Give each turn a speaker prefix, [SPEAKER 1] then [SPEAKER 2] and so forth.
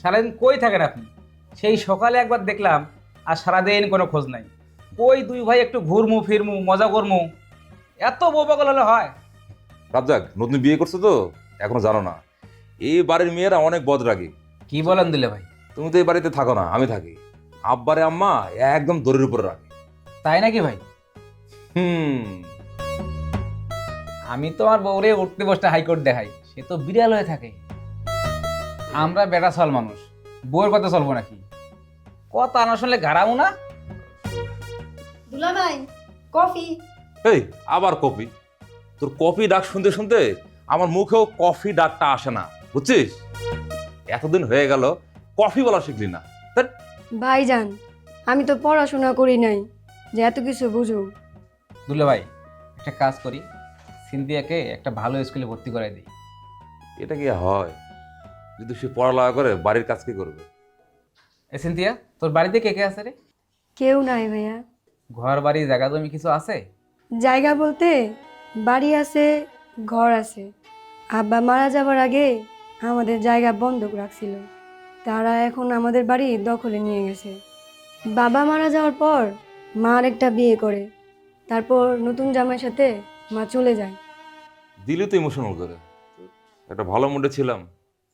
[SPEAKER 1] সারাদিন কই থাকেন আপনি? সেই সকালে একবার দেখলাম, আর সারাদিন কোনো খোঁজ নাই। কই দুই ভাই একটু ঘুরমু ফিরমু মজা করমু, এত বউ পাগল হলে হয়?
[SPEAKER 2] রাজ্জাক নতুন বিয়ে করছো তো, এখনো জানো না। এই বাড়ির মেয়েরা অনেক বদরাগী।
[SPEAKER 1] কি বলেন দুলে ভাই?
[SPEAKER 2] তুমি তো এই বাড়িতে থাকো না, আমি থাকি। আব্বারে আম্মা একদম দড়ির উপরে রাখে।
[SPEAKER 1] তাই নাকি ভাই?
[SPEAKER 2] হুম।
[SPEAKER 1] আমি তো আমার বউরে উঠতে বসতে হাইকোর্ট দেখাই, সে তো বিড়াল হয়ে থাকে। আমরা বেটা চল মানুষ, বউয়ের কথা চলবো নাকি? কথা না শুনলে গারামু না।
[SPEAKER 3] দুলা ভাই, কফি।
[SPEAKER 2] এই আবার কফি? তোর কফি ডাক শুনতে শুনতে আমার মুখেও কফি ডাকটা আসে না, বুঝছিস? এতদিন হয়ে গেল কফি বলা শিখলি না। ধ্যাৎ।
[SPEAKER 3] ভাইজান, আমি তো পড়াশোনা করি নাই যে এত কিছু বুঝো।
[SPEAKER 1] দুলে ভাই, একটা কাজ করি, সিনথিয়াকে একটা ভালো স্কুলে ভর্তি করাই দিই।
[SPEAKER 2] এটা কি হয়? যদি সে পড়ালেখা করে বাড়ির কাজ কি করবে?
[SPEAKER 1] এ সিনথিয়া, তোর বাড়িতে কে কে আছে রে?
[SPEAKER 3] কেউ নাই ভাইয়া।
[SPEAKER 1] ঘর বাড়ি জায়গা জমি কিছু আছে?
[SPEAKER 3] জায়গা বলতে বাড়ি আছে, ঘর আছে। আব্বা মারা যাবার আগে আমাদের জায়গা বন্ধক রাখছিল, তারা এখন আমাদের বাড়ি দখলে নিয়ে গেছে। বাবা মারা যাওয়ার পর মা আরেকটা বিয়ে করে, তারপর নতুন জামাইয়ের সাথে মা চলে যায়।
[SPEAKER 2] দিলে তো ইমোশনাল করে। একটা ভালো মুডে ছিলাম,